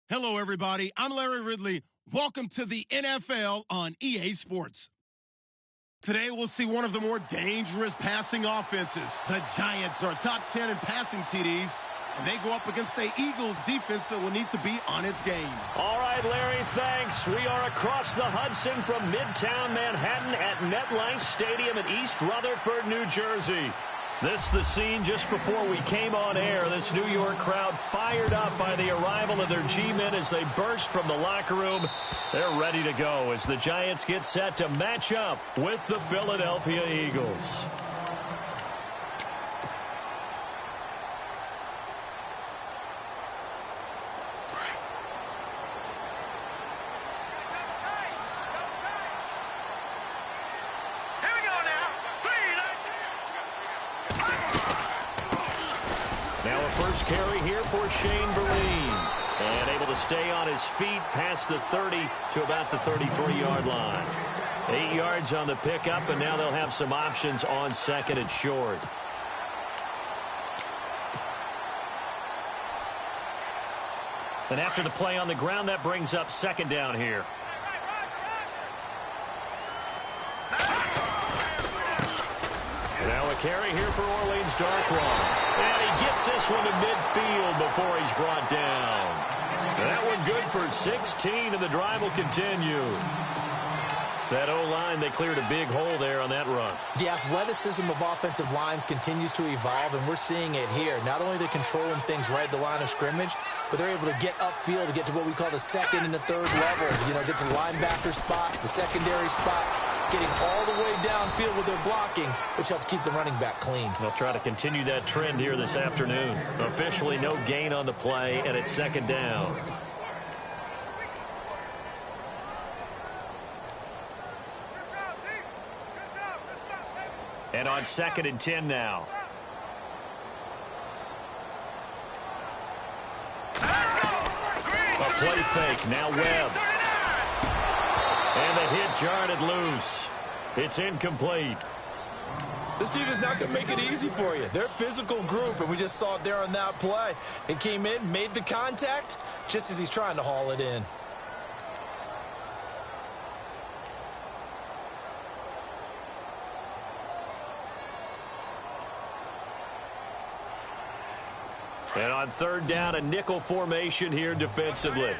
Hello, everybody. I'm Larry Ridley. Welcome to the NFL on EA Sports. Today, we'll see one of the more dangerous passing offenses. The Giants are top 10 in passing TDs, and they go up against the Eagles defense that will need to be on its game. All right, Larry, thanks. We are across the Hudson from Midtown Manhattan at MetLife Stadium in East Rutherford, New Jersey. This the scene just before we came on air. This New York crowd fired up by the arrival of their G-men as they burst from the locker room. They're ready to go as the Giants get set to match up with the Philadelphia Eagles. Carry here for Shane Vereen. And able to stay on his feet past the 30 to about the 33-yard line. 8 yards on the pickup, and now they'll have some options on second and short. And after the play on the ground, that brings up second down here. Now a carry here for Orleans Darkwa. And he gets this one to midfield before he's brought down. That one good for 16, and the drive will continue. That O-line, they cleared a big hole there on that run. The athleticism of offensive lines continues to evolve, and we're seeing it here. Not only are they controlling things right at the line of scrimmage, but they're able to get upfield to get to what we call the second and the third levels. You know, get to the linebacker spot, the secondary spot, getting all the way downfield with their blocking, which helps keep the running back clean. They'll try to continue that trend here this afternoon. Officially no gain on the play, and it's second down. And on second and 10 now. A play fake, now Webb. And the hit jarred it loose. It's incomplete. This team is not going to make it easy for you. They're a physical group, and we just saw it there on that play. It came in, made the contact, just as he's trying to haul it in. And on third down, a nickel formation here defensively.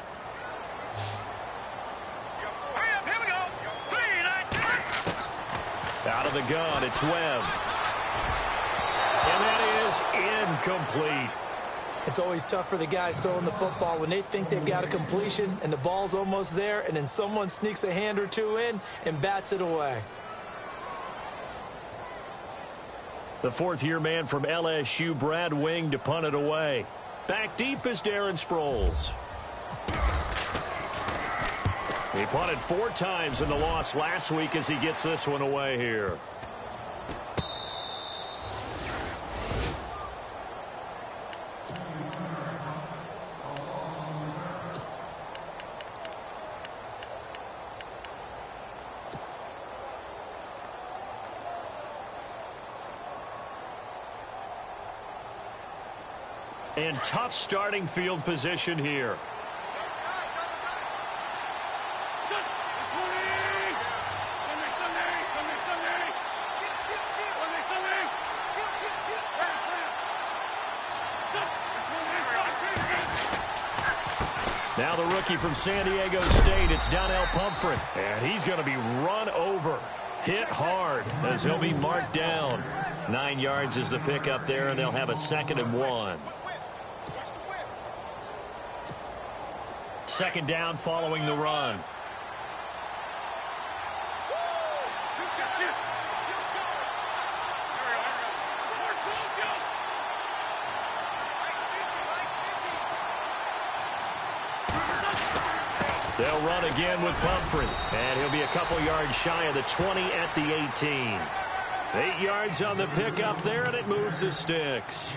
Out of the gun, it's Webb. And that is incomplete. It's always tough for the guys throwing the football when they think they've got a completion and the ball's almost there, and then someone sneaks a hand or two in and bats it away. The fourth-year man from LSU, Brad Wing, to punt it away. Back deep is Darren Sproles. He punted 4 times in the loss last week as he gets this one away here. And tough starting field position here. Now the rookie from San Diego State, it's Donnell Pumphrey. And he's going to be run over, hit hard as he'll be marked down. 9 yards is the pickup there, and they'll have a 2nd and 1. Second down following the run. They'll run again with Pumphrey, and he'll be a couple yards shy of the 20 at the 18. 8 yards on the pickup there, and it moves the sticks.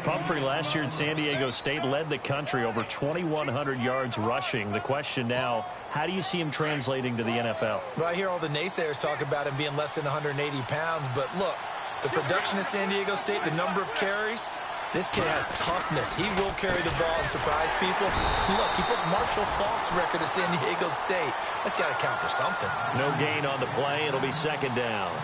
Pumphrey last year at San Diego State led the country over 2,100 yards rushing. The question now, how do you see him translating to the NFL? Well, I hear all the naysayers talk about him being less than 180 pounds, but look, the production at San Diego State, the number of carries, This kid has toughness. He will carry the ball and surprise people. Look, he put Marshall Faulk's record at San Diego State. That's got to count for something. No gain on the play. It'll be second down.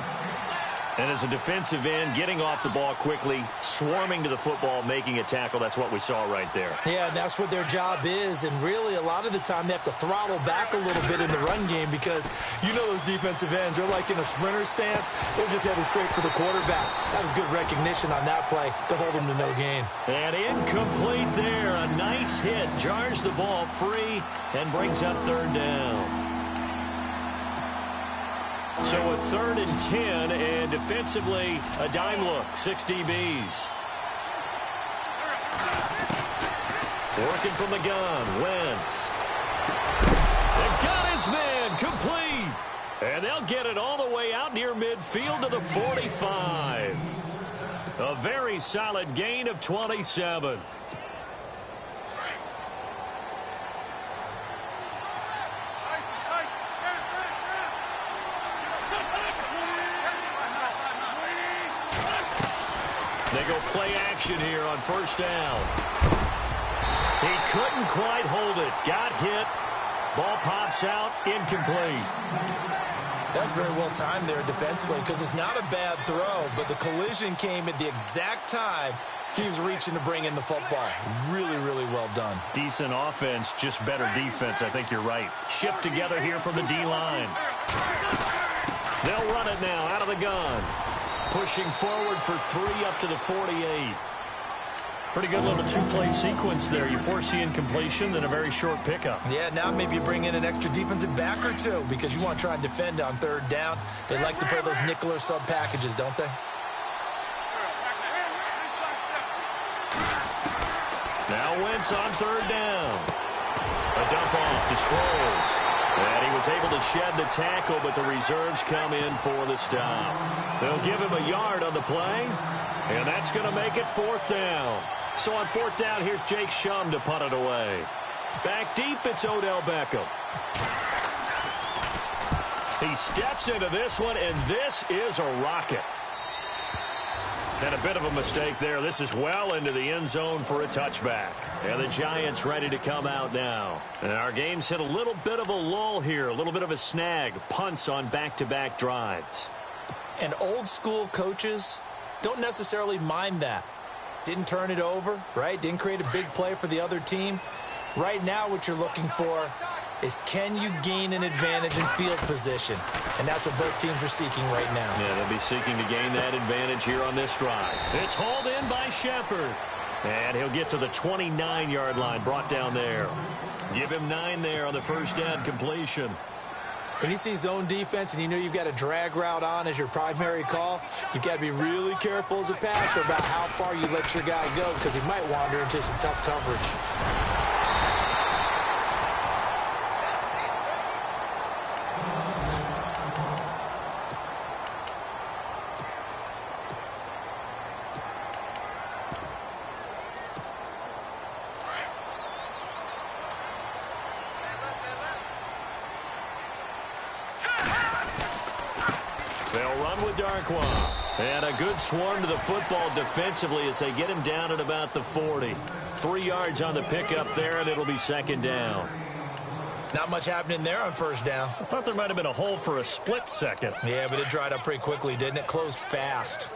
And as a defensive end, getting off the ball quickly, swarming to the football, making a tackle, that's what we saw right there. Yeah, and that's what their job is. And really, a lot of the time, they have to throttle back a little bit in the run game because you know those defensive ends, they're like in a sprinter stance. They're just headed straight for the quarterback. That was good recognition on that play to hold them to no gain. And incomplete there. A nice hit. Jars the ball free and brings up third down. So a 3rd and 10, and defensively, a dime look, 6 DBs. Working from the gun, Wentz. And got his man, complete. And they'll get it all the way out near midfield to the 45. A very solid gain of 27. They go play action here on first down. He couldn't quite hold it. Got hit. Ball pops out. Incomplete. That's very well timed there defensively because it's not a bad throw, but the collision came at the exact time he was reaching to bring in the football. Really, really well done. Decent offense, just better defense. I think you're right. Shift together here from the D-line. They'll run it now out of the gun. Pushing forward for 3 up to the 48. Pretty good little 2-play sequence there. You force the incompletion, then a very short pickup. Yeah, now maybe you bring in an extra defensive back or two because you want to try and defend on 3rd down. They like to play those nickel or sub packages, don't they? Now Wentz on 3rd down. A dump off to Sproles. And he was able to shed the tackle, but the reserves come in for the stop. They'll give him a yard on the play, and that's going to make it 4th down. So on 4th down, here's Jake Shum to punt it away. Back deep, it's Odell Beckham. He steps into this one, and this is a rocket. And a bit of a mistake there. This is well into the end zone for a touchback. And the Giants ready to come out now. And our game's hit a little bit of a lull here, a little bit of a snag. Punts on back-to-back drives. And old school coaches don't necessarily mind that. Didn't turn it over, right? Didn't create a big play for the other team. Right now what you're looking for is can you gain an advantage in field position? And that's what both teams are seeking right now. Yeah, they'll be seeking to gain that advantage here on this drive. It's hauled in by Shepard. And he'll get to the 29-yard line, brought down there. Give him 9 there on the first down completion. When you see zone defense and you know you've got a drag route on as your primary call, you've got to be really careful as a passer about how far you let your guy go because he might wander into some tough coverage. And a good swarm to the football defensively as they get him down at about the 40. 3 yards on the pickup there, and it'll be second down. Not much happening there on first down. I thought there might have been a hole for a split second. Yeah, but it dried up pretty quickly, didn't it? Closed fast.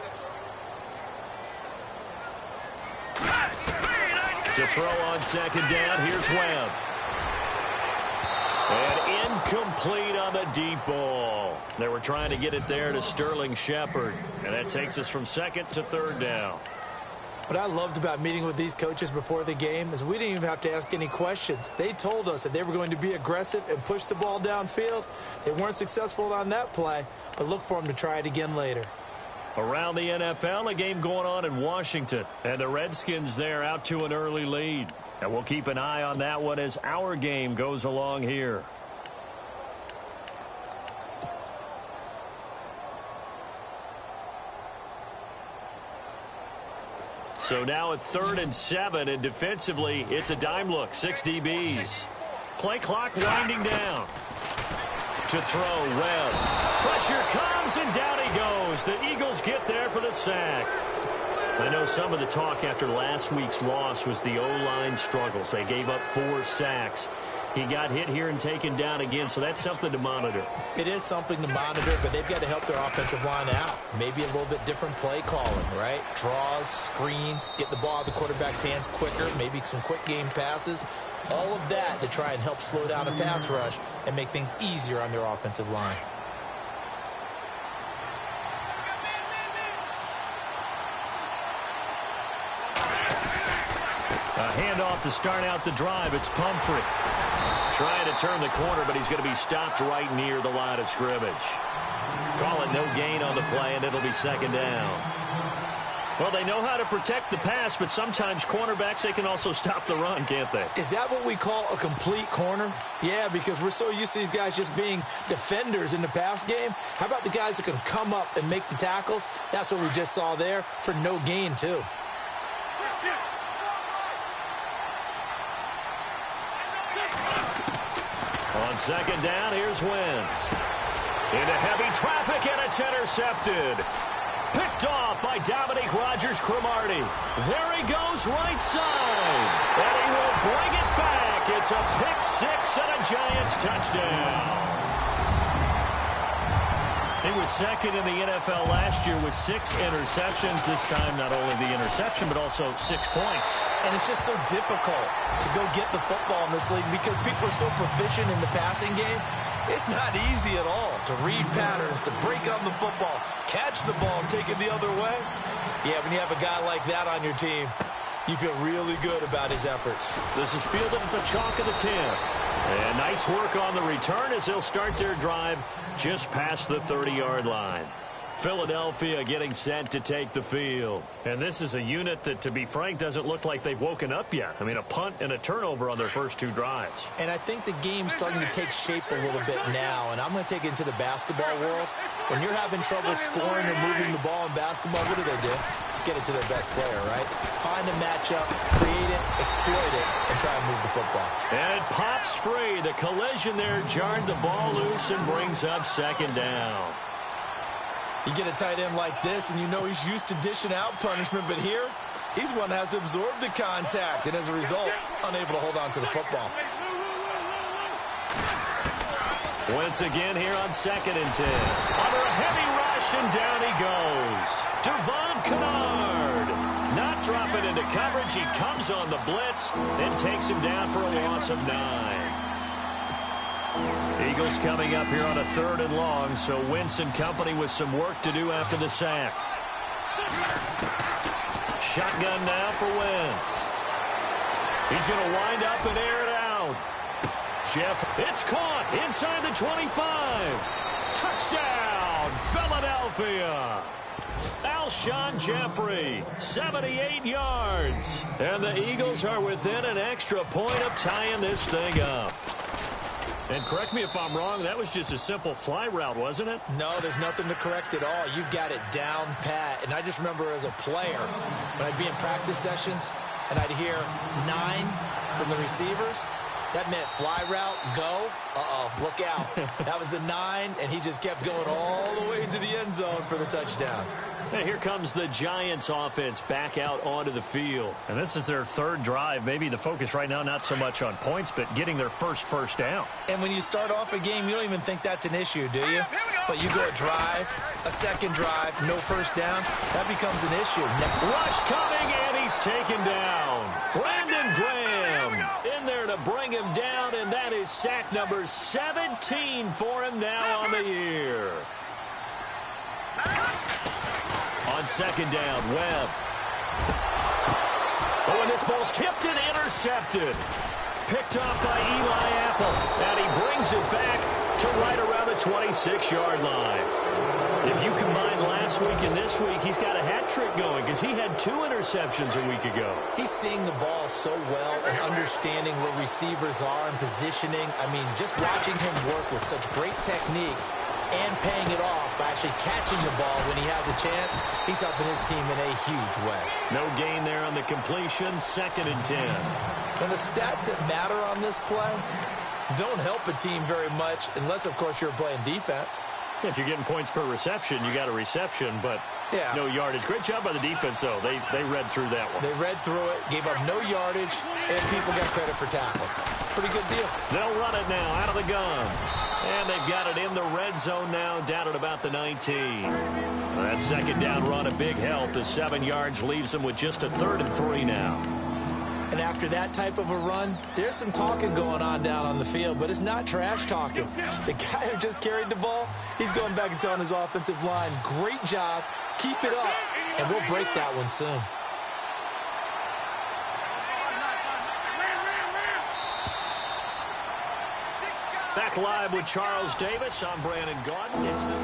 To throw on second down, here's Webb. And incomplete on the deep ball. They were trying to get it there to Sterling Shepard. And that takes us from second to third down. What I loved about meeting with these coaches before the game is we didn't even have to ask any questions. They told us that they were going to be aggressive and push the ball downfield. They weren't successful on that play, but look for them to try it again later. Around the NFL, a game going on in Washington. And the Redskins there out to an early lead. And we'll keep an eye on that one as our game goes along here. So now at 3rd and 7, and defensively, it's a dime look, 6 DBs. Play clock winding down. To throw, Webb. Pressure comes, and down he goes. The Eagles get there for the sack. I know some of the talk after last week's loss was the O-line struggles. They gave up 4 sacks. He got hit here and taken down again, so that's something to monitor. It is something to monitor, but they've got to help their offensive line out. Maybe a little bit different play calling, right? Draws, screens, get the ball out of the quarterback's hands quicker, maybe some quick game passes. All of that to try and help slow down a pass rush and make things easier on their offensive line. A handoff to start out the drive. It's Pumphrey. Trying to turn the corner, but he's going to be stopped right near the line of scrimmage. Call it no gain on the play, and it'll be second down. Well, they know how to protect the pass, but sometimes cornerbacks, they can also stop the run, can't they? Is that what we call a complete corner? Yeah, because we're so used to these guys just being defenders in the pass game. How about the guys who can come up and make the tackles? That's what we just saw there for no gain, too. On second down, here's Wentz. Into heavy traffic, and it's intercepted. Picked off by Dominique Rodgers-Cromartie. There he goes, right side. And he will bring it back. It's a pick six and a Giants touchdown. He was second in the NFL last year with 6 interceptions. This time, not only the interception, but also 6 points. And it's just so difficult to go get the football in this league because people are so proficient in the passing game. It's not easy at all to read patterns, to break on the football, catch the ball, and take it the other way. Yeah, when you have a guy like that on your team, you feel really good about his efforts. This is fielded at the chalk of the 10. And nice work on the return as they'll start their drive just past the 30-yard line. Philadelphia getting set to take the field. And this is a unit that, to be frank, doesn't look like they've woken up yet. I mean, a punt and a turnover on their first 2 drives. And I think the game's starting to take shape a little bit now. And I'm going to take it into the basketball world. When you're having trouble scoring or moving the ball in basketball, what do? Get it to their best player, right? Find a matchup, create it, exploit it, and try and move the football. And it pops free. The collision there jarred the ball loose and brings up second down. You get a tight end like this, and you know he's used to dishing out punishment, but here, he's one that has to absorb the contact, and as a result, unable to hold on to the football. Once again here on second and 10. Under a heavy rush, and down he goes. Devon Kennard not dropping into coverage. He comes on the blitz and takes him down for a loss of 9. Eagles coming up here on a 3rd and long, so Wentz and company with some work to do after the sack. Shotgun now for Wentz. He's going to wind up and air it out. It's caught inside the 25. Touchdown, Philadelphia. Alshon Jeffrey, 78 yards. And the Eagles are within an extra point of tying this thing up. And correct me if I'm wrong, that was just a simple fly route, wasn't it? No, there's nothing to correct at all. You've got it down pat. And I just remember as a player, when I'd be in practice sessions and I'd hear 9 from the receivers, that meant fly route, go, look out. That was the 9, and he just kept going all the way into the end zone for the touchdown. And here comes the Giants offense back out onto the field. And this is their 3rd drive. Maybe the focus right now not so much on points, but getting their first down. And when you start off a game, you don't even think that's an issue, do you? But you go a drive, a second drive, no first down, that becomes an issue. Rush coming, and he's taken down. Brandon Graham in there to bring him down, and that is sack number 17 for him now on the year. On second down, Webb. Oh, and this ball's tipped and intercepted. Picked off by Eli Apple. And he brings it back to right around the 26-yard line. If you combine last week and this week, he's got a hat trick going because he had 2 interceptions a week ago. He's seeing the ball so well and understanding where receivers are and positioning. I mean, just watching him work with such great technique and paying it off by actually catching the ball when he has a chance, he's helping his team in a huge way. No gain there on the completion, second and 10. And the stats that matter on this play don't help a team very much unless, of course, you're playing defense. If you're getting points per reception, you got a reception, but no yardage. Great job by the defense, though. They read through that one. They read through it, gave up no yardage, and people got credit for tackles. Pretty good deal. They'll run it now out of the gun. And they've got it in the red zone now, down at about the 19. That second down run, a big help. The 7 yards leaves them with just a 3rd and 3 now. And after that type of a run, there's some talking going on down on the field, but it's not trash talking. The guy who just carried the ball, he's going back and telling his offensive line, great job, keep it up, and we'll break that one soon. Back live with Charles Davis. I'm Brandon Gaudin. It's the...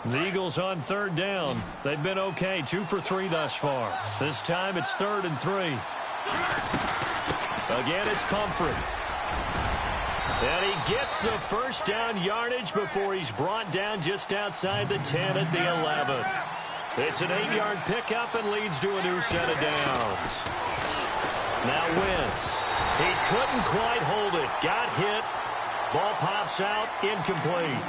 The Eagles on 3rd down. They've been okay, 2 for 3 thus far. This time it's 3rd and 3. Again, it's Pumphrey. And he gets the first down yardage before he's brought down just outside the 10 at the 11. It's an 8-yard pickup and leads to a new set of downs. Now Wentz. He couldn't quite hold it. Got hit. Ball pops out, incomplete.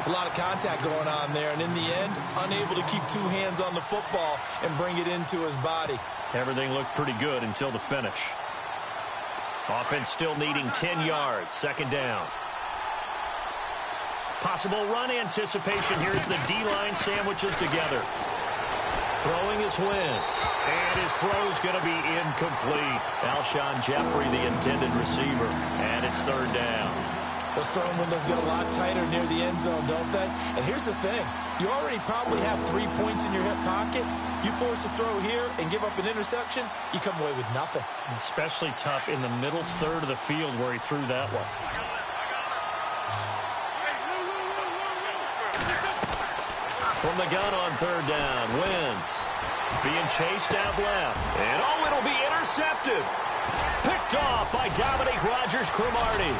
A lot of contact going on there, and in the end, unable to keep 2 hands on the football and bring it into his body. Everything looked pretty good until the finish. Offense still needing 10 yards. 2nd down. Possible run anticipation. Here's the D-line sandwiches together. Throwing is Wentz. And his throw's going to be incomplete. Alshon Jeffrey, the intended receiver. And it's 3rd down. Those throwing windows get a lot tighter near the end zone, don't they? And here's the thing. You already probably have 3 points in your hip pocket. You force a throw here and give up an interception, you come away with nothing. Especially tough in the middle 3rd of the field where he threw that one. From the gun on 3rd down, Wentz being chased out left. And it'll be intercepted. Picked off by Dominique Rodgers-Cromartie.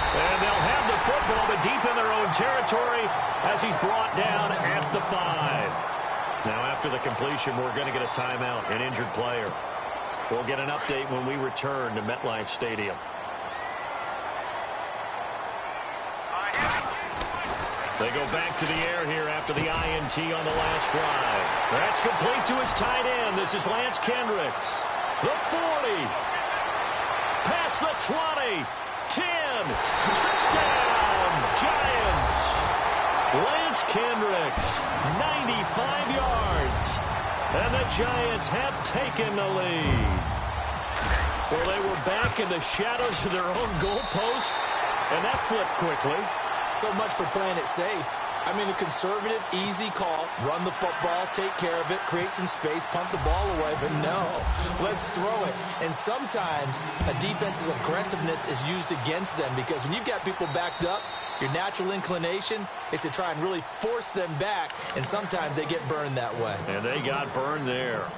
And they'll have the football, but deep in their own territory as he's brought down at the 5. Now, after the completion, we're going to get a timeout, an injured player. We'll get an update when we return to MetLife Stadium. They go back to the air here after the INT on the last drive. That's complete to his tight end. This is Lance Kendricks. The 40. Past the 20. 10. Touchdown, Giants. Lance Kendricks, 95 yards. And the Giants have taken the lead. Well, they were back in the shadows of their own goalpost, and that flipped quickly. So much for playing it safe. I mean, a conservative, easy call. Run the football, take care of it, create some space, punt the ball away. But no, let's throw it. And sometimes a defense's aggressiveness is used against them because when you've got people backed up, your natural inclination is to try and really force them back, and sometimes they get burned that way. And they got burned there.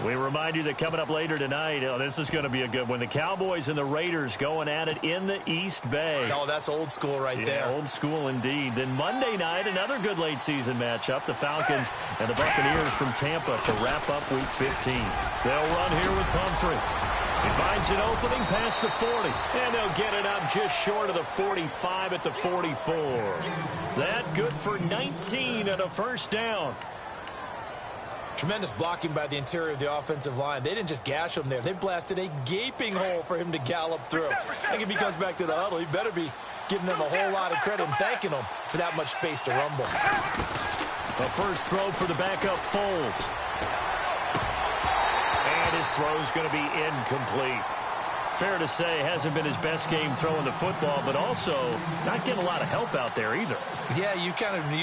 We remind you that coming up later tonight, this is going to be a good one. The Cowboys and the Raiders going at it in the East Bay. Oh, that's old school right there. Old school indeed. Then Monday night, another good late season matchup. The Falcons and the Buccaneers from Tampa to wrap up Week 15. They'll run here with Pumphrey. He finds an opening past the 40, and they'll get it up just short of the 45 at the 44. That good for 19 and a 1st down. Tremendous blocking by the interior of the offensive line. They didn't just gash him there. They blasted a gaping hole for him to gallop through. I think if he comes back to the huddle, he better be giving them a whole lot of credit and thanking them for that much space to rumble. A first throw for the backup Foles. And his throw's going to be incomplete. Fair to say, hasn't been his best game throwing the football, but also not getting a lot of help out there either. Yeah, you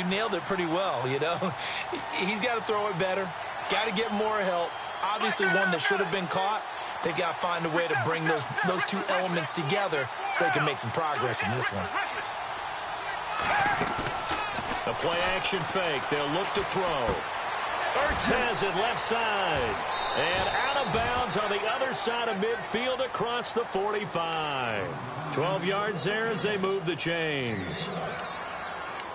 nailed it pretty well, you know. He's got to throw it better. Got to get more help. Obviously one that should have been caught. They've got to find a way to bring those 2 elements together so they can make some progress in this one. A play action fake. They'll look to throw. Ertz has it left side. And out of bounds on the other side of midfield across the 45. 12 yards there as they move the chains.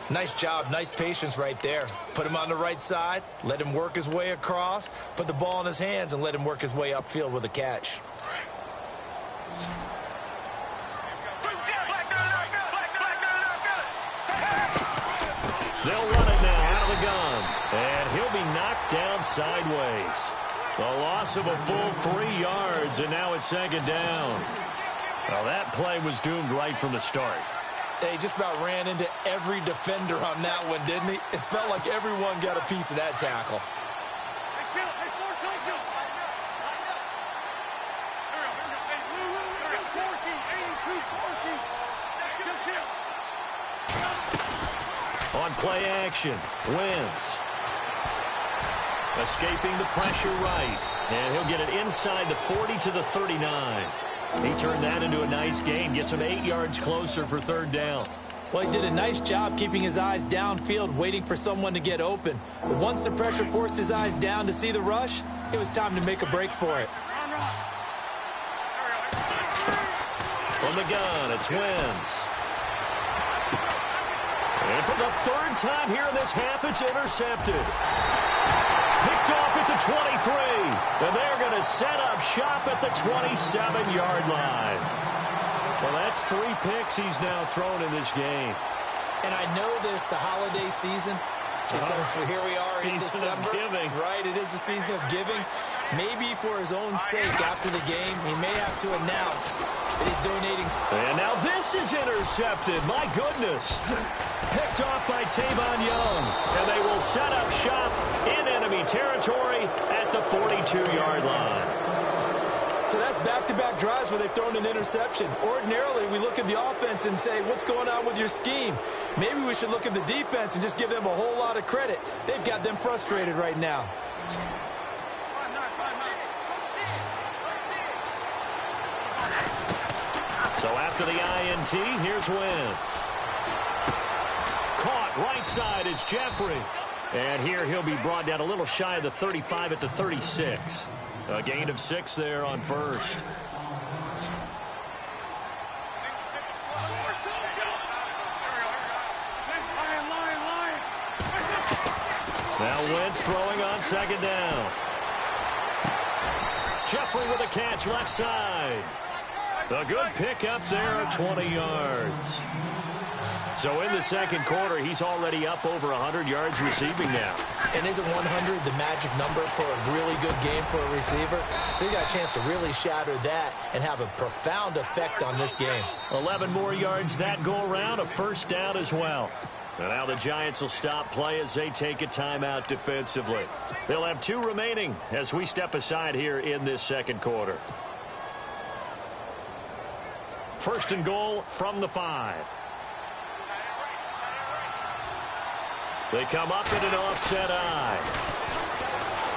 Nice job, nice patience right there. Put him on the right side, let him work his way across, put the ball in his hands, and let him work his way upfield with a catch. They'll run it now out of the gun. And he'll be knocked down sideways. The loss of a full 3 yards, and now it's second down. Well, that play was doomed right from the start. They just about ran into every defender on that one, didn't he? It felt like everyone got a piece of that tackle. On play action, Wentz. Escaping the pressure right. And he'll get it inside the 40 to the 39. He turned that into a nice gain, gets him 8 yards closer for third down. Well, he did a nice job keeping his eyes downfield, waiting for someone to get open. But once the pressure forced his eyes down to see the rush, it was time to make a break for it. From the gun, it's Wentz. And for the third time here in this half, it's intercepted. Picked off at the 23. And they're going to set up shop at the 27-yard line. Well, that's 3 picks he's now thrown in this game. And I know this, the holiday season, because here we are in December. Giving. Right, it is the season of giving. Maybe for his own sake after the game, he may have to announce that he's donating. And now this is intercepted. My goodness. Picked off by Tavon Young. And they will set up shop in enemy territory at the 42-yard line. So that's back-to-back drives where they've thrown an interception. Ordinarily, we look at the offense and say, what's going on with your scheme? Maybe we should look at the defense and just give them a whole lot of credit. They've got them frustrated right now. So after the INT, here's Wentz. Caught right side is Jeffrey. And here he'll be brought down a little shy of the 35 at the 36. A gain of 6 there on first. Now Wentz throwing on second down. Jeffrey with a catch left side. A good pick up there, 20 yards. So in the second quarter, he's already up over 100 yards receiving now. And isn't 100 the magic number for a really good game for a receiver? So he got a chance to really shatter that and have a profound effect on this game. 11 more yards that go around, a first down as well. And now the Giants will stop play as they take a timeout defensively. They'll have 2 remaining as we step aside here in this second quarter. First and goal from the 5. They come up in an offset eye.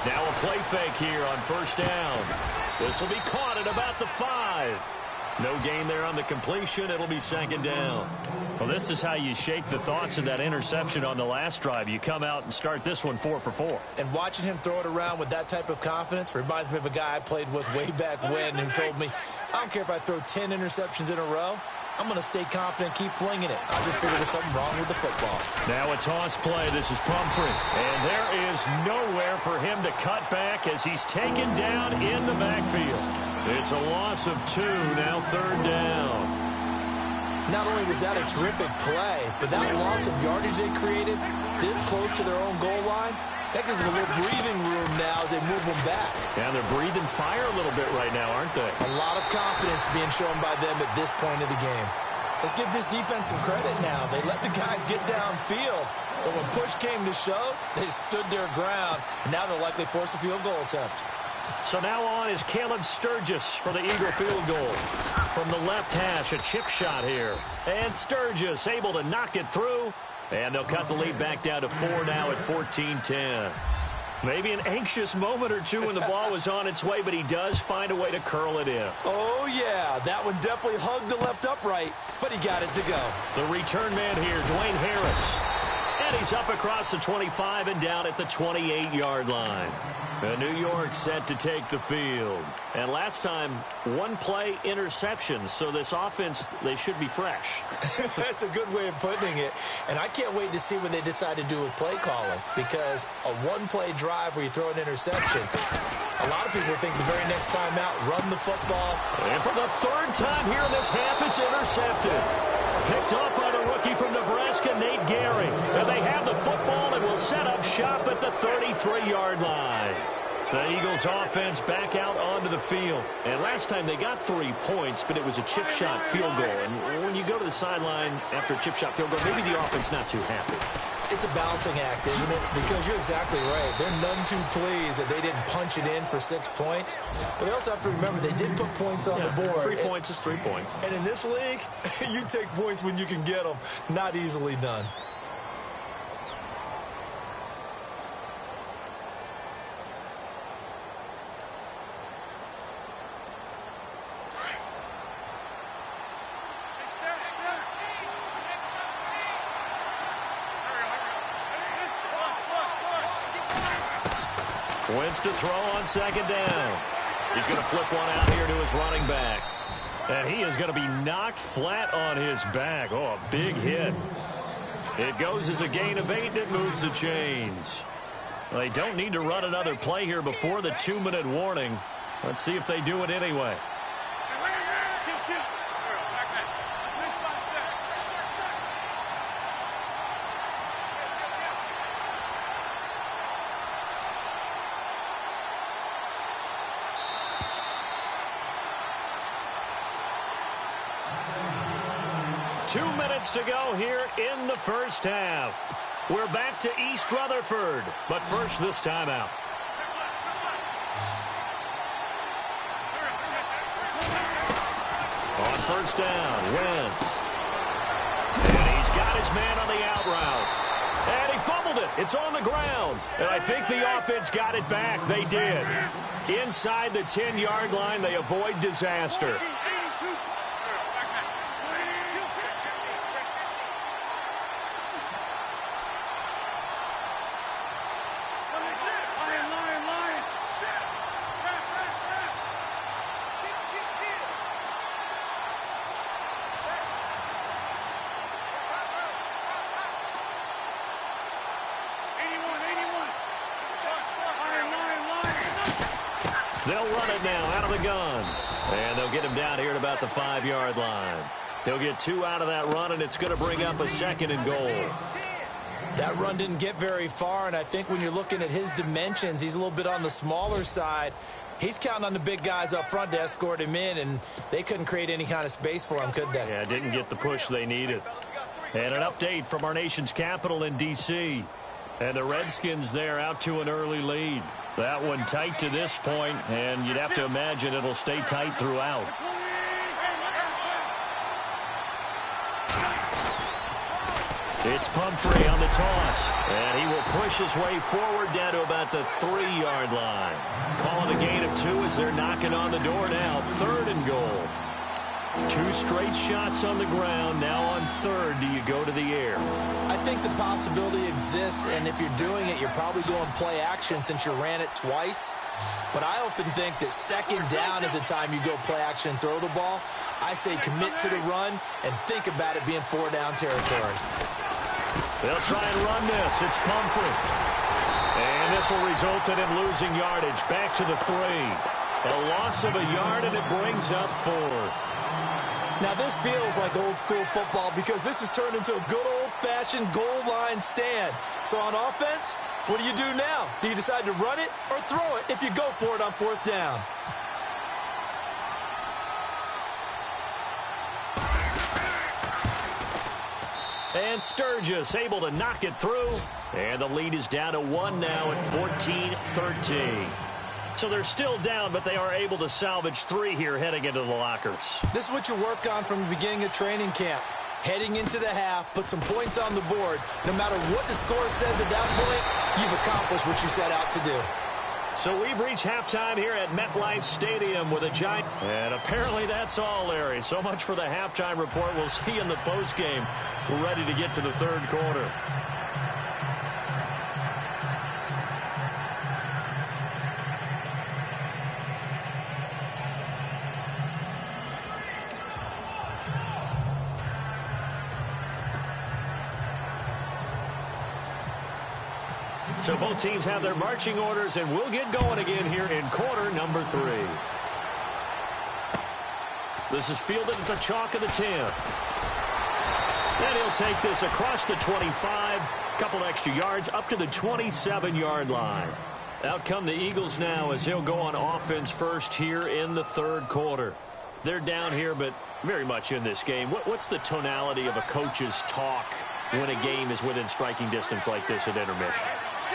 Now a play fake here on first down. This will be caught at about the 5. No gain there on the completion. It'll be second down. Well, this is how you shake the thoughts of that interception on the last drive. You come out and start this one 4 for 4. And watching him throw it around with that type of confidence reminds me of a guy I played with way back when who told me, I don't care if I throw 10 interceptions in a row. I'm going to stay confident, keep flinging it. I just figured there's something wrong with the football. Now a toss play. This is Pumphrey. And there is nowhere for him to cut back as he's taken down in the backfield. It's a loss of 2, now third down. Not only was that a terrific play, but that loss of yardage they created this close to their own goal line, that gives them a little breathing room now as they move them back. And they're breathing fire a little bit right now, aren't they? A lot of confidence being shown by them at this point of the game. Let's give this defense some credit now. They let the guys get downfield, but when push came to shove, they stood their ground, and now they'll likely force a field goal attempt. So now on is Caleb Sturgis for the Eagle field goal. From the left hash, a chip shot here. And Sturgis able to knock it through. And they'll cut the lead back down to 4 now at 14-10. Maybe an anxious moment or two when the ball was on its way, but he does find a way to curl it in. Oh, yeah. That one definitely hugged the left upright, but he got it to go. The return man here, Dwayne Harris. And he's up across the 25 and down at the 28-yard line. New York set to take the field. And last time, one play interception. So this offense, they should be fresh. That's a good way of putting it. And I can't wait to see what they decide to do with play calling. Because a one-play drive where you throw an interception, a lot of people think the very next time out, run the football. And for the third time here in this half, it's intercepted. Picked off by the rookie from Nebraska, Nate Gehring. And they have the football and will set up shop at the 33-yard line. The Eagles offense back out onto the field. And last time they got 3 points, but it was a chip shot field goal. And when you go to the sideline after a chip shot field goal, maybe the offense not too happy. It's a balancing act, isn't it? Because you're exactly right. They're none too pleased that they didn't punch it in for 6 points. But they also have to remember they did put points on the board. 3 points is 3 points. And in this league, you take points when you can get them. Not easily done. Wentz to throw on second down. He's going to flip one out here to his running back. And he is going to be knocked flat on his back. Oh, a big hit. It goes as a gain of 8, and it moves the chains. Well, they don't need to run another play here before the 2-minute warning. Let's see if they do it anyway. 2 minutes to go here in the first half. We're back to East Rutherford, but first this timeout. On first down, Wentz. And he's got his man on the out route. And he fumbled it. It's on the ground. And I think the offense got it back. They did. Inside the 10-yard line, they avoid disaster. They'll run it now out of the gun. And they'll get him down here at about the 5-yard line. He'll get 2 out of that run, and it's going to bring up a 2nd and goal. That run didn't get very far, and I think when you're looking at his dimensions, he's a little bit on the smaller side. He's counting on the big guys up front to escort him in, and they couldn't create any kind of space for him, could they? Yeah, didn't get the push they needed. And an update from our nation's capital in D.C. And the Redskins there out to an early lead. That one tight to this point, and you'd have to imagine it'll stay tight throughout. It's Pumphrey on the toss, and he will push his way forward down to about the 3-yard line. Calling a gain of 2 as they're knocking on the door now. 3rd and goal. 2 straight shots on the ground. Now on 3rd, do you go to the air? I think the possibility exists, and if you're doing it, you're probably going play action since you ran it twice. But I often think that 2nd down is the time you go play action and throw the ball. I say commit to the run and think about it being 4-down territory. They'll try and run this. It's Pumphrey. And this will result in him losing yardage. Back to the 3. A loss of a yard, and it brings up 4th. Now, this feels like old-school football because this has turned into a good old-fashioned goal line stand. So on offense, what do you do now? Do you decide to run it or throw it if you go for it on 4th down? And Sturgis able to knock it through. And the lead is down to 1 now at 14-13. So they're still down, but they are able to salvage 3 here heading into the lockers. This is what you work on from the beginning of training camp. Heading into the half, put some points on the board. No matter what the score says at that point, you've accomplished what you set out to do. So we've reached halftime here at MetLife Stadium with a giant. And apparently that's all, Larry. So much for the halftime report. We'll see you in the postgame. We're ready to get to the 3rd quarter. So both teams have their marching orders, and we'll get going again here in quarter number 3. This is fielded at the chalk of the 10. And he'll take this across the 25, couple extra yards up to the 27-yard line. Out come the Eagles now as he'll go on offense first here in the third quarter. They're down here, but very much in this game. What's the tonality of a coach's talk when a game is within striking distance like this at intermission?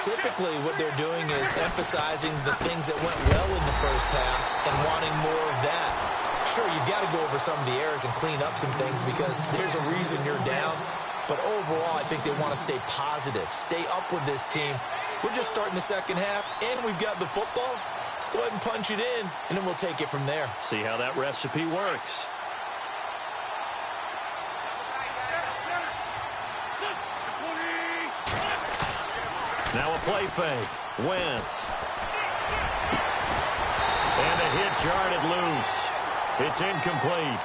Typically, what they're doing is emphasizing the things that went well in the first half and wanting more of that. Sure, you've got to go over some of the errors and clean up some things because there's a reason you're down. But overall, I think they want to stay positive, stay up with this team. We're just starting the second half, and we've got the football. Let's go ahead and punch it in, and then we'll take it from there. See how that recipe works. Now a play fake. Wentz. And a hit jarred loose. It's incomplete.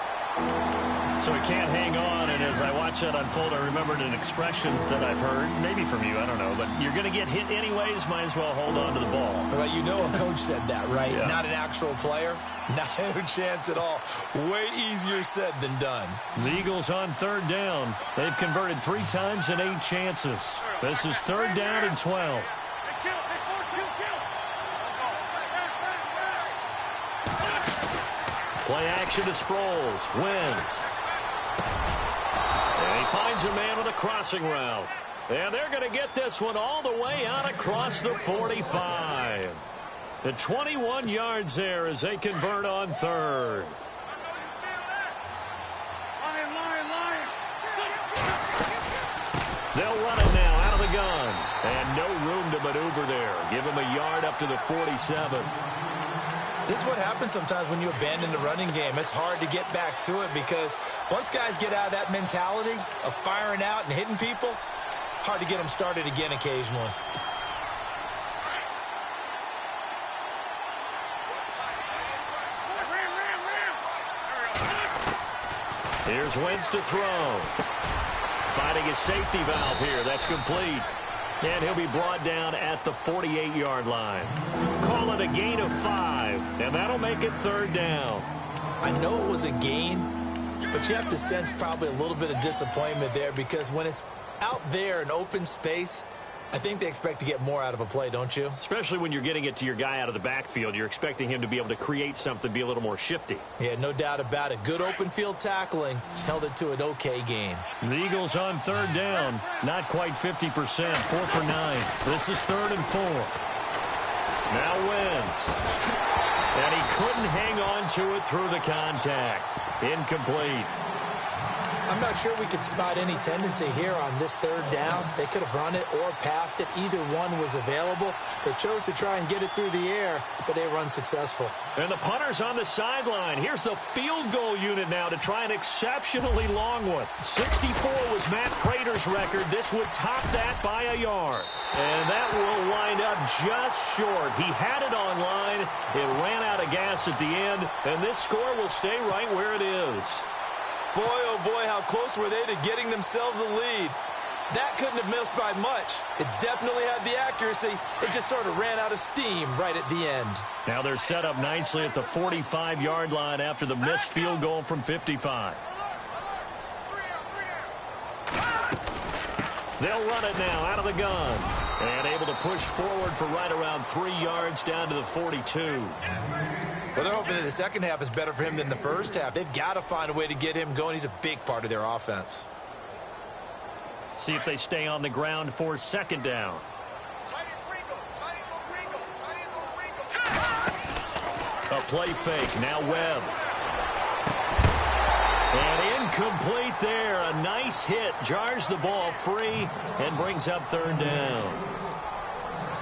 So he can't hang on, and as I watch that unfold, I remembered an expression that I've heard, maybe from you, I don't know, but you're going to get hit anyways, might as well hold on to the ball. Well, you know a coach said that, right? Yeah. Not an actual player. Not a chance at all. Way easier said than done. The Eagles on third down. They've converted 3 times in 8 chances. This is third down and 12. Play action to Sproles. Wentz. And he finds a man with a crossing route. And they're going to get this one all the way out across the 45. The 21 yards there as they convert on third. They'll run it now out of the gun. And no room to maneuver there. Give him a yard up to the 47. This is what happens sometimes when you abandon the running game. It's hard to get back to it because once guys get out of that mentality of firing out and hitting people, hard to get them started again occasionally. Here's Wentz to throw. Finding a safety valve here. That's complete. And he'll be brought down at the 48-yard line. Call it a gain of 5, and that'll make it third down. I know it was a gain, but you have to sense probably a little bit of disappointment there because when it's out there in open space, I think they expect to get more out of a play, don't you? Especially when you're getting it to your guy out of the backfield. You're expecting him to be able to create something, be a little more shifty. Yeah, no doubt about it. Good open field tackling held it to an okay game. The Eagles on third down. Not quite 50%. 4 for 9. This is 3rd and 4. Now Wentz. And he couldn't hang on to it through the contact. Incomplete. I'm not sure we could spot any tendency here on this third down. They could have run it or passed it. Either one was available. They chose to try and get it through the air, but they were unsuccessful. And the punter's on the sideline. Here's the field goal unit now to try an exceptionally long one. 64 was Matt Prater's record. This would top that by a yard. And that will wind up just short. He had it on line. It ran out of gas at the end, and this score will stay right where it is. Boy, oh boy, how close were they to getting themselves a lead. That couldn't have missed by much. It definitely had the accuracy. It just sort of ran out of steam right at the end. Now they're set up nicely at the 45-yard line after the missed field goal from 55. They'll run it now out of the gun. And able to push forward for right around 3 yards down to the 42. Well, they're hoping that the second half is better for him than the first half. They've got to find a way to get him going. He's a big part of their offense. See if they stay on the ground for second down. A play fake. Now Webb. And incomplete there. A nice hit. Jars the ball free and brings up third down.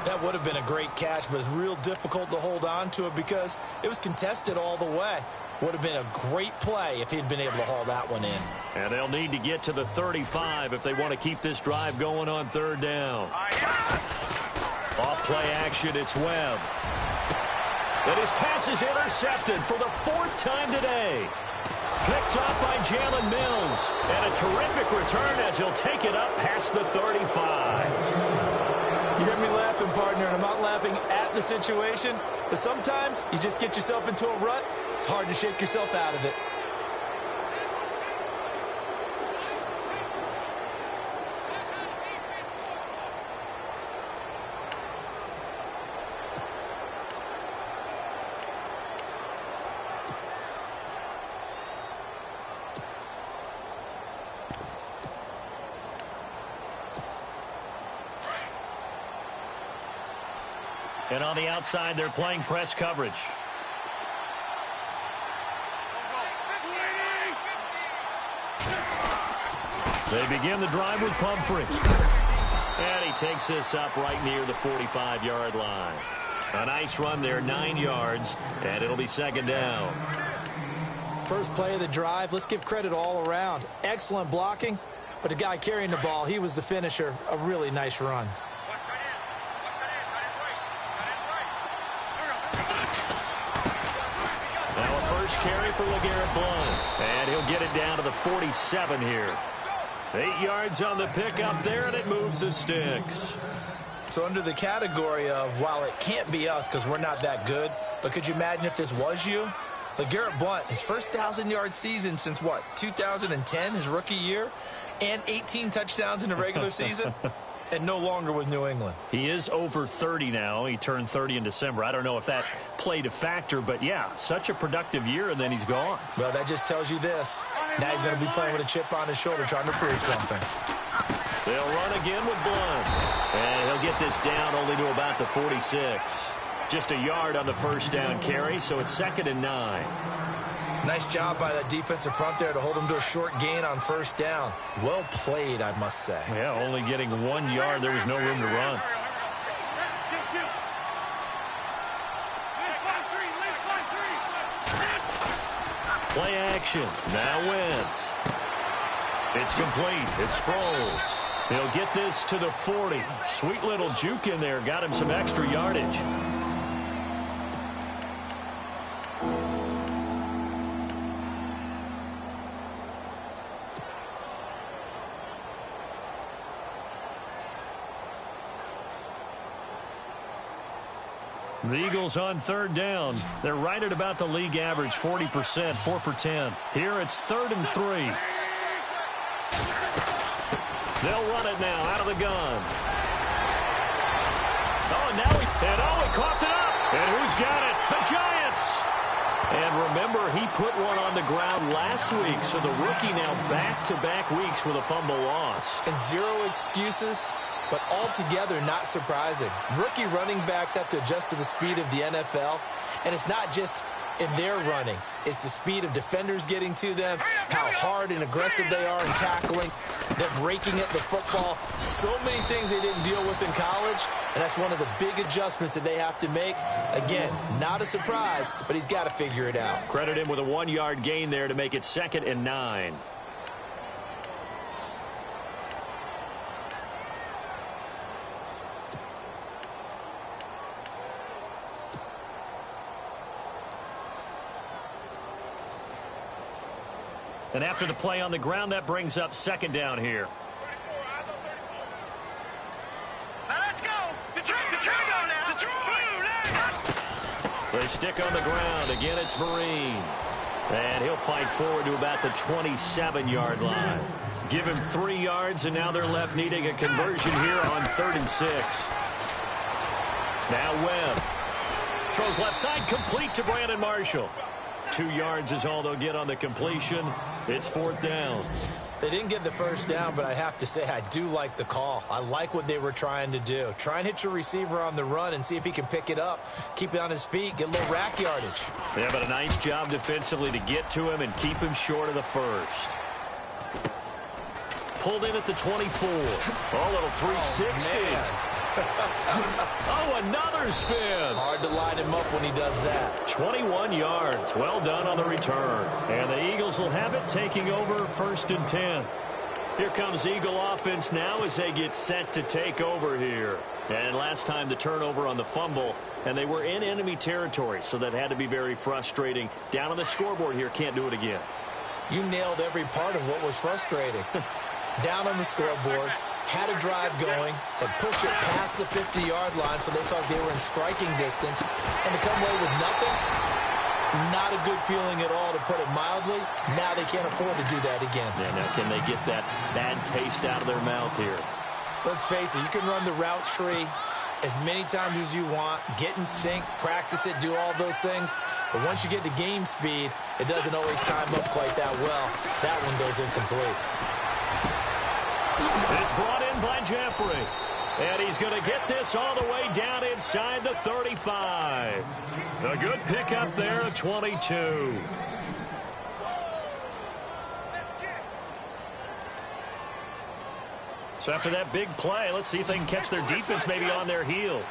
That would have been a great catch, but it's real difficult to hold on to it because it was contested all the way. Would have been a great play if he'd been able to haul that one in. And they'll need to get to the 35 if they want to keep this drive going on third down. Off play action, it's Webb. And his pass is intercepted for the 4th time today. Picked up by Jalen Mills. And a terrific return as he'll take it up past the 35. You hear me, laughing, partner, and I'm not laughing at the situation, but sometimes you just get yourself into a rut. It's hard to shake yourself out of it. And on the outside, they're playing press coverage. They begin the drive with Pumphrey. And he takes this up right near the 45-yard line. A nice run there, 9 yards, and it'll be second down. First play of the drive, let's give credit all around. Excellent blocking, but the guy carrying the ball, he was the finisher. A really nice run. Now a first carry for LeGarrette Blount, and he'll get it down to the 47 here. 8 yards on the pickup there, and it moves the sticks. So under the category of, while it can't be us because we're not that good, but could you imagine if this was you? LeGarrette Blount, his first 1,000-yard season since, what, 2010, his rookie year, and 18 touchdowns in the regular season, and no longer with New England. He is over 30 now. He turned 30 in December. I don't know if that played a factor, but, yeah, such a productive year, and then he's gone. Well, that just tells you this. Now he's going to be playing with a chip on his shoulder trying to prove something. They'll run again with Blount. And he'll get this down only to about the 46. Just a yard on the first down carry, so it's 2nd and 9. Nice job by that defensive front there to hold him to a short gain on first down. Well played, I must say. Yeah, only getting 1 yard. There was no room to run. Play action. Now Wentz. It's complete. It's Sproles. He'll get this to the 40. Sweet little juke in there. Got him some extra yardage. The Eagles on third down. They're right at about the league average, 40%, 4 for 10. Here it's 3rd and 3. They'll run it now out of the gun. Oh, and now he coughed it up. And who's got it? The Giants. And remember, he put one on the ground last week, so the rookie now back-to-back weeks with a fumble loss. And 0 excuses, but altogether not surprising. Rookie running backs have to adjust to the speed of the NFL, and it's not just in their running. It's the speed of defenders getting to them, how hard and aggressive they are in tackling, them raking at the football. So many things they didn't deal with in college, and that's one of the big adjustments that they have to make. Again, not a surprise, but he's got to figure it out. Credit him with a 1-yard gain there to make it 2nd and 9. And after the play on the ground, that brings up 2nd down here. Let's go. They stick on the ground. Again, it's Vereen. And he'll fight forward to about the 27-yard line. Give him 3 yards, and now they're left needing a conversion here on 3rd and 6. Now Webb. Throws left side, complete to Brandon Marshall. 2 yards is all they'll get on the completion. It's 4th down. They didn't get the first down, but I have to say I do like the call. I like what they were trying to do. Try and hit your receiver on the run and see if he can pick it up, keep it on his feet, get a little rack yardage. Yeah, but a nice job defensively to get to him and keep him short of the first. Pulled in at the 24. Oh, little 360. Oh, another spin. Hard to line him up when he does that. 21 yards. Well done on the return. And the Eagles will have it, taking over 1st and 10. Here comes Eagle offense now as they get set to take over here. And last time the turnover on the fumble, and they were in enemy territory, so that had to be very frustrating. Down on the scoreboard here, can't do it again. You nailed every part of what was frustrating. Down on the scoreboard, had a drive going, and pushed it past the 50-yard line so they thought they were in striking distance, and to come away with nothing, not a good feeling at all, to put it mildly. Now they can't afford to do that again. Yeah, now can they get that bad taste out of their mouth here? Let's face it, you can run the route tree as many times as you want, get in sync, practice it, do all those things. But once you get to game speed, it doesn't always time up quite that well. That one goes incomplete. It's brought in by Jeffrey. And he's going to get this all the way down inside the 35. A good pickup there of 22. So after that big play, let's see if they can catch their defense maybe on their heels.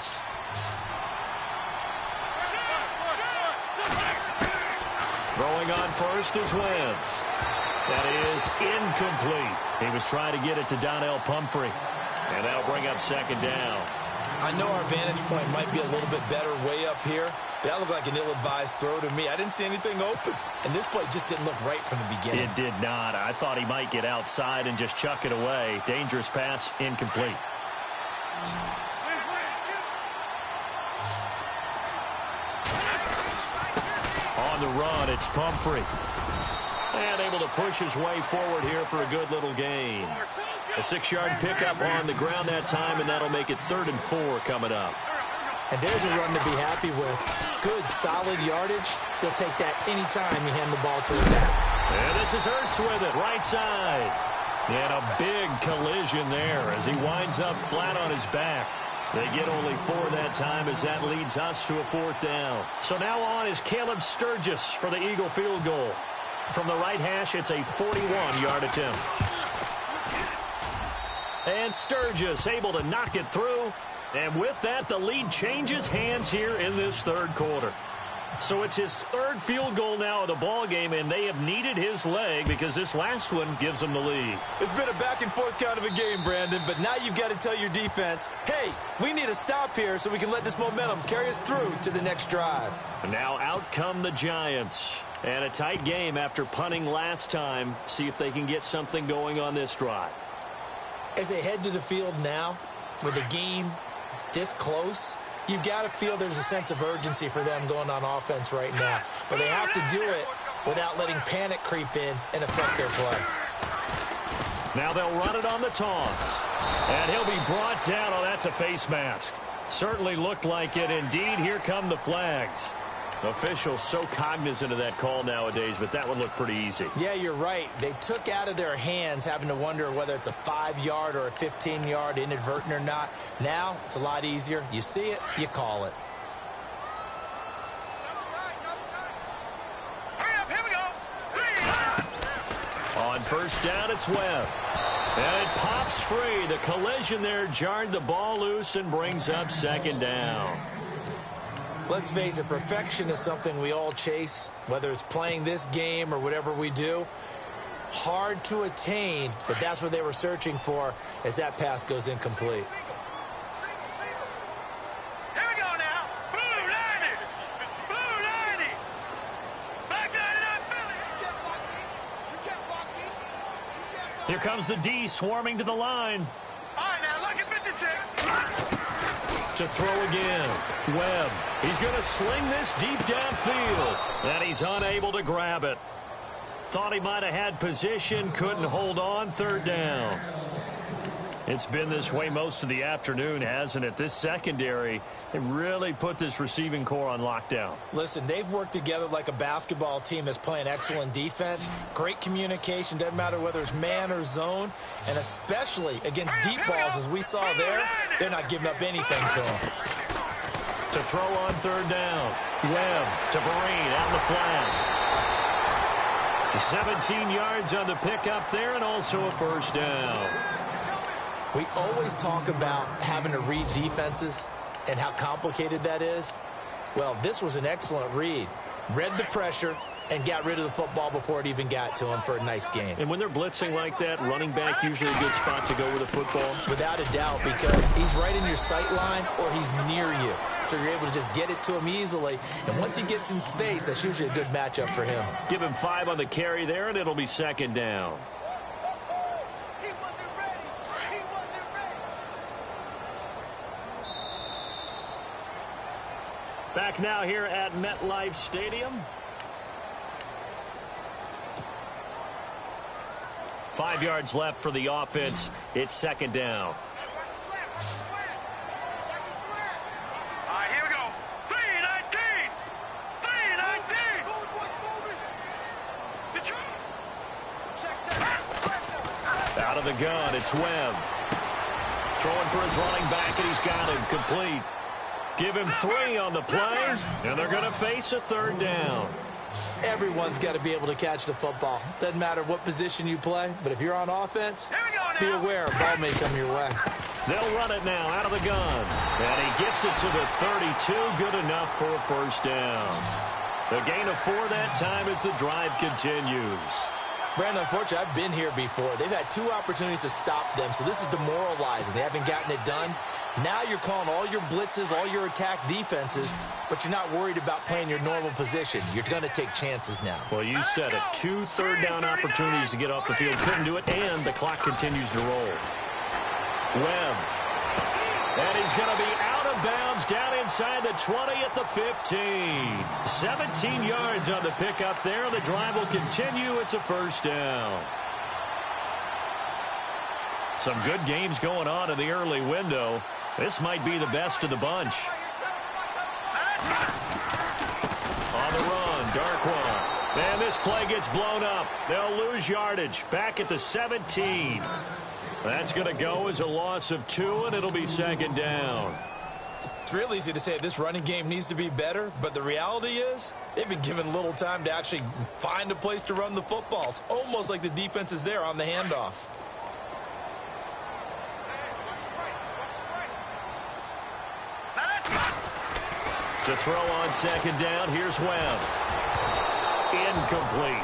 Throwing on first is Wentz. That is incomplete. He was trying to get it to Donnell Pumphrey. And that'll bring up second down. I know our vantage point might be a little bit better way up here, but that looked like an ill-advised throw to me. I didn't see anything open, and this play just didn't look right from the beginning. It did not. I thought he might get outside and just chuck it away. Dangerous pass, incomplete. On the run, it's Pumphrey. And able to push his way forward here for a good little gain. A 6-yard pickup on the ground that time, and that'll make it 3rd and 4 coming up. And there's a run to be happy with. Good, solid yardage. He'll take that anytime you hand the ball to him back. And this is Ertz with it, right side. And a big collision there as he winds up flat on his back. They get only 4 that time as that leads us to a 4th down. So now on is Caleb Sturgis for the Eagle field goal. From the right hash, it's a 41-yard attempt. And Sturgis able to knock it through. And with that, the lead changes hands here in this 3rd quarter. So it's his 3rd field goal now of the ball game, and they have needed his leg because this last one gives them the lead. It's been a back-and-forth kind of a game, Brandon, but now you've got to tell your defense, hey, we need a stop here so we can let this momentum carry us through to the next drive. And now out come the Giants. And a tight game after punting last time. See if they can get something going on this drive. As they head to the field now, with the game this close, you've got to feel there's a sense of urgency for them going on offense right now. But they have to do it without letting panic creep in and affect their play. Now they'll run it on the toss. And he'll be brought down. Oh, that's a face mask. Certainly looked like it. Indeed, here come the flags. Officials so cognizant of that call nowadays, but that one looked pretty easy. Yeah, you're right. They took out of their hands having to wonder whether it's a 5-yard or a 15-yard inadvertent or not. Now, it's a lot easier. You see it, you call it. Hurry up, here we go. On first down, it's Webb. And it pops free. The collision there jarred the ball loose and brings up second down. Let's face it, perfection is something we all chase, whether it's playing this game or whatever we do. Hard to attain, but that's what they were searching for as that pass goes incomplete. Here we go now. Blue 90. Blue 90. Black 99 Philly. Here comes the D swarming to the line. All right, now look at 56. To throw again. Webb. He's going to sling this deep downfield. And he's unable to grab it. Thought he might have had position. Couldn't hold on. 3rd down. It's been this way most of the afternoon, hasn't it? This secondary, they really put this receiving core on lockdown. Listen, they've worked together like a basketball team that's playing excellent defense. Great communication. Doesn't matter whether it's man or zone. And especially against deep balls, as we saw there, they're not giving up anything to them. To throw on 3rd down. Webb to Vereen out the flat. 17 yards on the pickup there and also a 1st down. We always talk about having to read defenses and how complicated that is. Well, this was an excellent read. Read the pressure and got rid of the football before it even got to him for a nice game. And when they're blitzing like that, running back usually a good spot to go with the football? Without a doubt, because he's right in your sight line or he's near you. So you're able to just get it to him easily. And once he gets in space, that's usually a good matchup for him. Give him 5 on the carry there, and it'll be 2nd down. Back now here at MetLife Stadium. 5 yards left for the offense. It's second down. All right, here we go. 3-19. 3-19. Out of the gun, it's Webb. Throwing for his running back, and he's got him complete. Give him 3 on the play, and they're going to face a third down. Everyone's got to be able to catch the football. Doesn't matter what position you play, but if you're on offense, be aware a ball may come your way. They'll run it now out of the gun. And he gets it to the 32. Good enough for a first down. The gain of 4 that time as the drive continues. Brandon, unfortunately, I've been here before. They've had 2 opportunities to stop them, so this is demoralizing. They haven't gotten it done. Now you're calling all your blitzes, all your attack defenses, but you're not worried about playing your normal position. You're going to take chances now. Well, you said it. 2 third-down opportunities to get off the field. Couldn't do it, and the clock continues to roll. Webb. And he's going to be out of bounds down inside the 20 at the 15. 17 yards on the pickup there. The drive will continue. It's a first down. Some good games going on in the early window. This might be the best of the bunch. On the run, Darkwa. And this play gets blown up. They'll lose yardage. Back at the 17. That's going to go as a loss of 2, and it'll be second down. It's real easy to say this running game needs to be better, but the reality is they've been given little time to actually find a place to run the football. It's almost like the defense is there on the handoff. To throw on second down, here's Webb. Incomplete.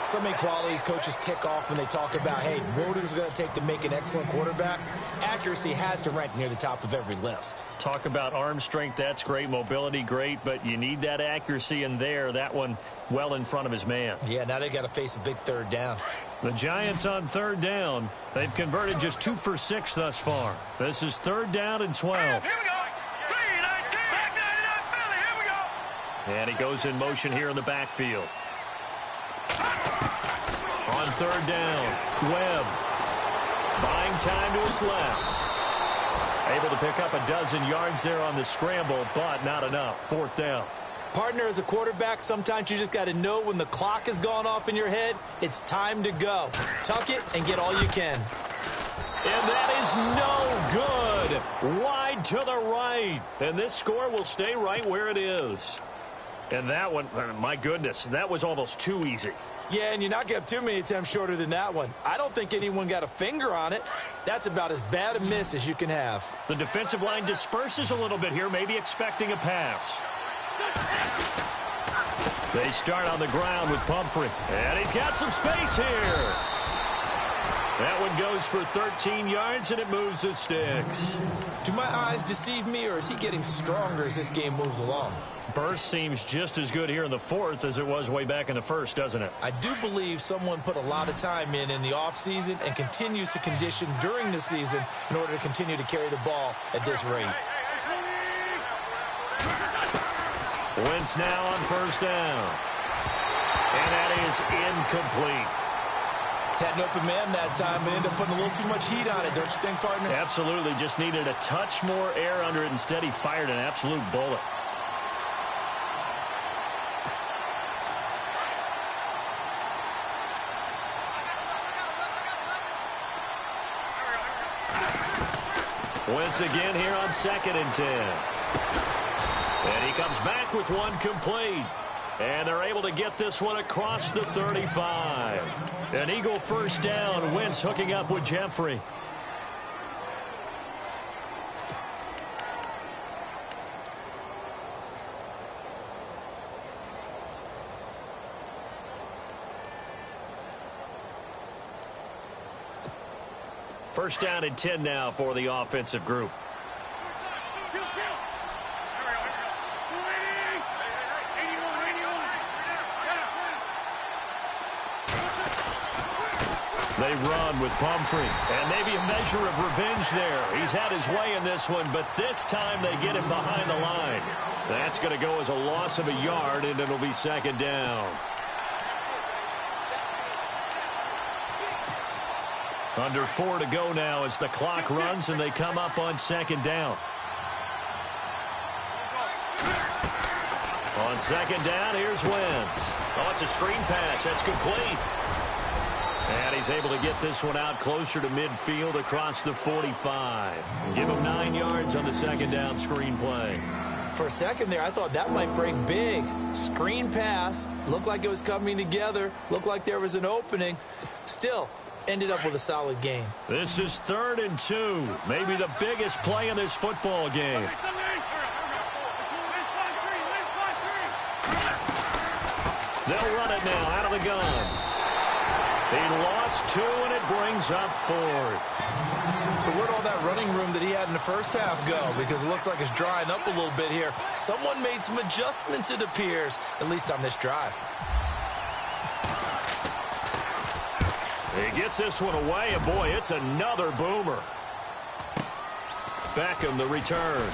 So many qualities coaches tick off when they talk about, hey, what is it going to take to make an excellent quarterback? Accuracy has to rank near the top of every list. Talk about arm strength, that's great. Mobility, great, but you need that accuracy in there. That one well in front of his man. Yeah, now they got to face a big third down. The Giants on third down. They've converted just 2 for 6 thus far. This is third down and 12. Here we go. 3-19. Back 99 Philly. Here we go. And he goes in motion here in the backfield. On third down, Webb. Buying time to his left. Able to pick up a dozen yards there on the scramble, but not enough. Fourth down. Partner, as a quarterback, sometimes you just got to know when the clock has gone off in your head, it's time to go. Tuck it and get all you can. And that is no good. Wide to the right. And this score will stay right where it is. And that one, my goodness, that was almost too easy. Yeah, and you're not going to have too many attempts shorter than that one. I don't think anyone got a finger on it. That's about as bad a miss as you can have. The defensive line disperses a little bit here, maybe expecting a pass. They start on the ground with Pumphrey. And he's got some space here. That one goes for 13 yards, and it moves the sticks. Do my eyes deceive me, or is he getting stronger as this game moves along? Burst seems just as good here in the fourth as it was way back in the first, doesn't it? I do believe someone put a lot of time in the offseason and continues to condition during the season in order to continue to carry the ball at this rate. Wentz now on first down. And that is incomplete. Had an open man that time, but ended up putting a little too much heat on it, don't you think, partner? Absolutely. Just needed a touch more air under it. Instead, he fired an absolute bullet. Wentz again here on 2nd and 10. And he comes back with one complete. And they're able to get this one across the 35. An Eagle first down. Wentz hooking up with Jeffrey. First down and 10 now for the offensive group. They run with Pumphrey. And maybe a measure of revenge there. He's had his way in this one, but this time they get him behind the line. That's going to go as a loss of a yard, and it'll be second down. Under 4 to go now as the clock runs, and they come up on second down. On second down, here's Wentz. Oh, it's a screen pass. That's complete. And he's able to get this one out closer to midfield across the 45. Give him 9 yards on the second down screen play. For a second there, I thought that might break big. Screen pass. Looked like it was coming together. Looked like there was an opening. Still, ended up with a solid game. This is 3rd and 2. Maybe the biggest play in this football game. They'll run it now out of the gun. He lost 2, and it brings up 4th. So where'd all that running room that he had in the first half go? Because it looks like it's drying up a little bit here. Someone made some adjustments, it appears, at least on this drive. He gets this one away, and boy, it's another boomer. Beckham, the return.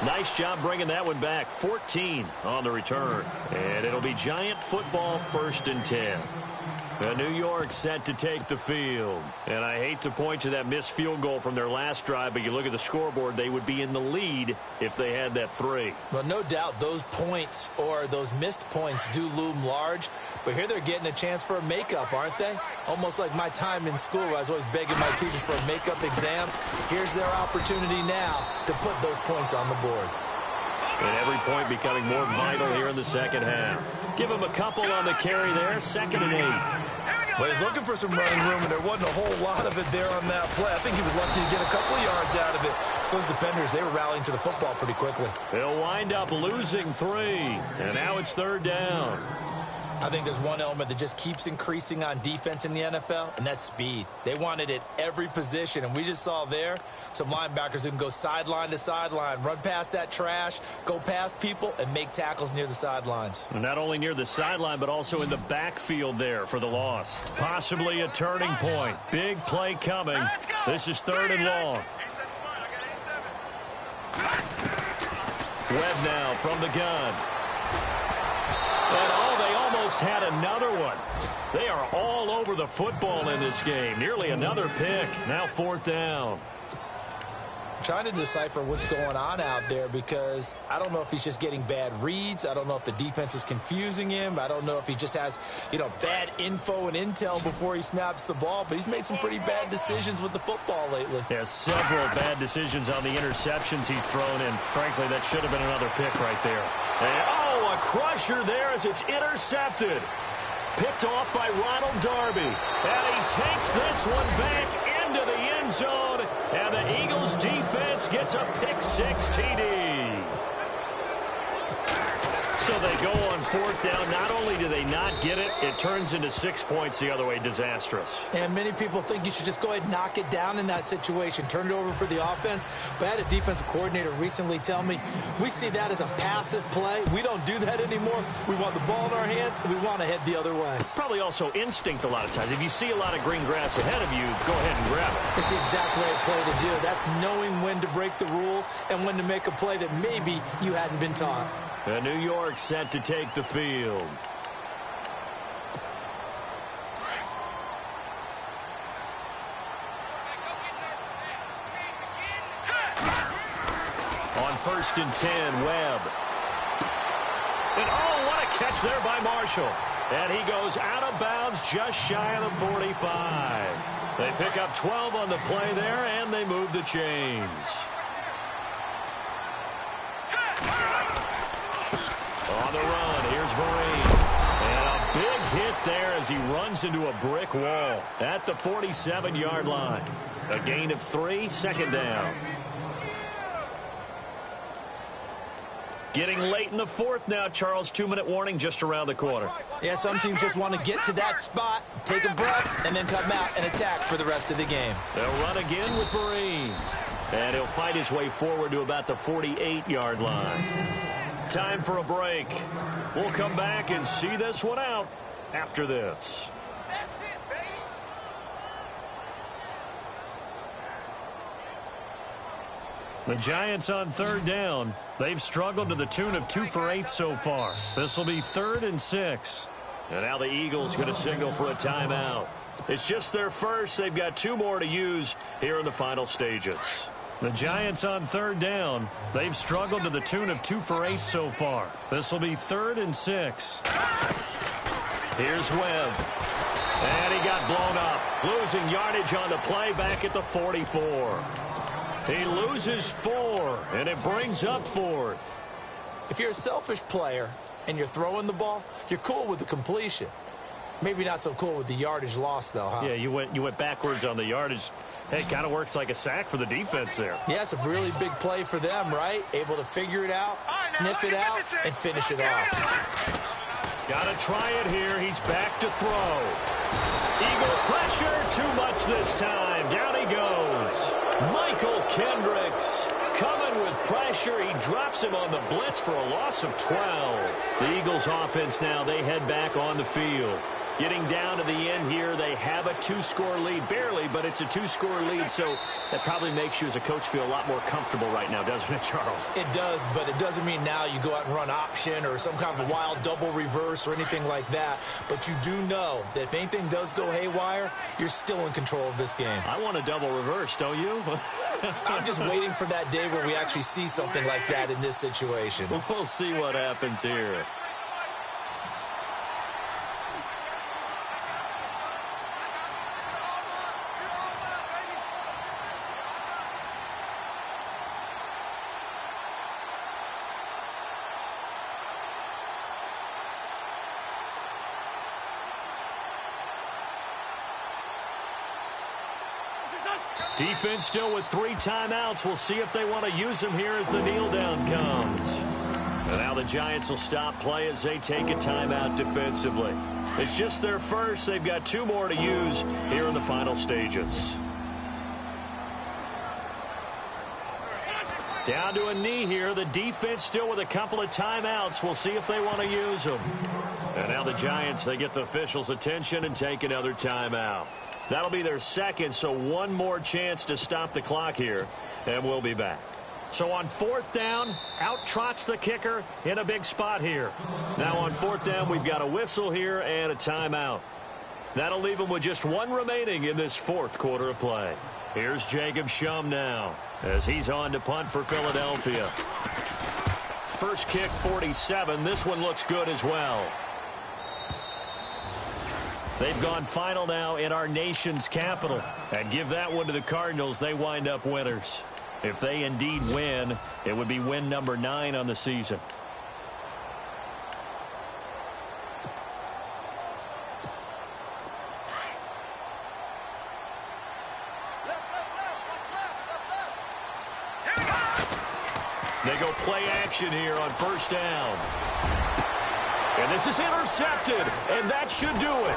Nice job bringing that one back. 14 on the return. And it'll be Giant football 1st and 10. New York set to take the field. And I hate to point to that missed field goal from their last drive, but you look at the scoreboard, they would be in the lead if they had that 3. Well, no doubt those points or those missed points do loom large. But here they're getting a chance for a makeup, aren't they? Almost like my time in school where I was always begging my teachers for a makeup exam. Here's their opportunity now to put those points on the board. And every point becoming more vital here in the second half. Give him a couple on the carry there. 2nd and 8. Well, he's looking for some running room, and there wasn't a whole lot of it there on that play. I think he was lucky to get a couple of yards out of it. So those defenders, they were rallying to the football pretty quickly. They'll wind up losing 3. And now it's 3rd down. I think there's one element that just keeps increasing on defense in the NFL, and that's speed. They want it at every position, and we just saw there some linebackers who can go sideline to sideline, run past that trash, go past people, and make tackles near the sidelines. And not only near the sideline, but also in the backfield there for the loss. Possibly a turning point. Big play coming. This is 3rd and long. Webb now from the gun. And they almost had another one. They are all over the football in this game. Nearly another pick. Now 4th down. Trying to decipher what's going on out there because I don't know if he's just getting bad reads. I don't know if the defense is confusing him. I don't know if he just has, bad info and intel before he snaps the ball. But he's made some pretty bad decisions with the football lately. Yeah, several bad decisions on the interceptions he's thrown in. Frankly, that should have been another pick right there. And, a crusher there as it's intercepted. Picked off by Ronald Darby. And he takes this one back into the end zone. And the Eagles defense gets a pick-6 TD. So they go on 4th down. Not only do they not get it, it turns into 6 points the other way. Disastrous. And many people think you should just go ahead and knock it down in that situation. Turn it over for the offense. But I had a defensive coordinator recently tell me, we see that as a passive play. We don't do that anymore. We want the ball in our hands, and we want to head the other way. Probably also instinct a lot of times. If you see a lot of green grass ahead of you, go ahead and grab it. It's the exact right play to do. That's knowing when to break the rules and when to make a play that maybe you hadn't been taught. And New York set to take the field. On 1st and 10, Webb. And what a catch there by Marshall. And he goes out of bounds just shy of the 45. They pick up 12 on the play there, and they move the chains. On the run, here's Vereen. And a big hit there as he runs into a brick wall at the 47-yard line. A gain of 3, 2nd down. Getting late in the 4th now, Charles. 2-minute warning just around the corner. Yeah, some teams just want to get to that spot, take a breath, and then come out and attack for the rest of the game. They'll run again with Vereen. And he'll fight his way forward to about the 48-yard line. Time for a break. We'll come back and see this one out after this. That's it, baby. The Giants on third down. They've struggled to the tune of 2 for 8 so far. This will be 3rd and 6. And now the Eagles going to signal for a timeout. It's just their first. They've got 2 more to use here in the final stages. The Giants on third down. They've struggled to the tune of 2 for 8 so far. This will be 3rd and 6. Here's Webb. And he got blown up. Losing yardage on the play back at the 44. He loses 4, and it brings up 4th. If you're a selfish player and you're throwing the ball, you're cool with the completion. Maybe not so cool with the yardage loss, though, huh? Yeah, you went backwards on the yardage. Hey, it kind of works like a sack for the defense there. Yeah, it's a really big play for them, right? Able to figure it out, sniff it out, and finish it off. Got to try it here. He's back to throw. Eagle pressure, too much this time. Down he goes. Michael Kendricks coming with pressure. He drops him on the blitz for a loss of 12. The Eagles offense now, they head back on the field. Getting down to the end here, they have a 2-score lead. Barely, but it's a 2-score lead, so that probably makes you as a coach feel a lot more comfortable right now, doesn't it, Charles? It does, but it doesn't mean now you go out and run option or some kind of wild double reverse or anything like that. But you do know that if anything does go haywire, you're still in control of this game. I want a double reverse, don't you? I'm just waiting for that day where we actually see something like that in this situation. We'll see what happens here. Defense still with 3 timeouts. We'll see if they want to use them here as the kneel down comes. And now the Giants will stop play as they take a timeout defensively. It's just their first. They've got 2 more to use here in the final stages. Down to a knee here. The defense still with a couple of timeouts. We'll see if they want to use them. And now the Giants, they get the officials' attention and take another timeout. That'll be their second, so 1 more chance to stop the clock here, and we'll be back. So on 4th down, out trots the kicker in a big spot here. Now on 4th down, we've got a whistle here and a timeout. That'll leave them with just 1 remaining in this 4th quarter of play. Here's Jacob Shum now as he's on to punt for Philadelphia. First kick, 47. This one looks good as well. They've gone final now in our nation's capital. And give that one to the Cardinals. They wind up winners. If they indeed win, it would be win number 9 on the season. They go play action here on 1st down. And this is intercepted, and that should do it.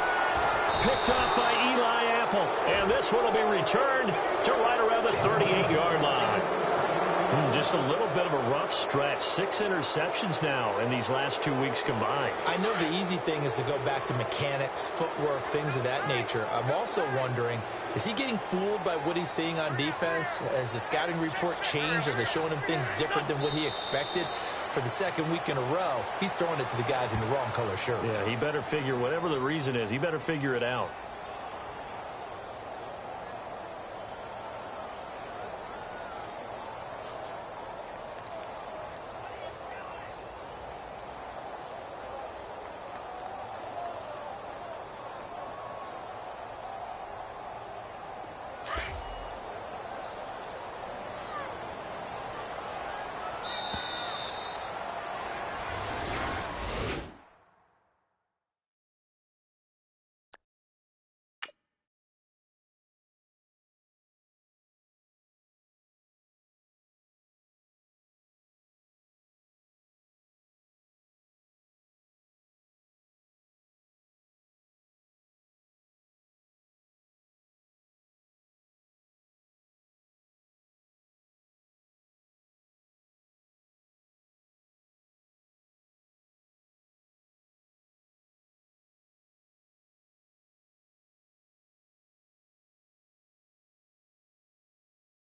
Picked up by Eli Apple. And this one will be returned to right around the 38-yard line. Just a little bit of a rough stretch. 6 interceptions now in these last 2 weeks combined. I know the easy thing is to go back to mechanics, footwork, things of that nature. I'm also wondering, is he getting fooled by what he's seeing on defense? Has the scouting report changed? Are they showing him things different than what he expected? For the 2nd week in a row, he's throwing it to the guys in the wrong color shirts. Yeah, he better figure, whatever the reason is, he better figure it out.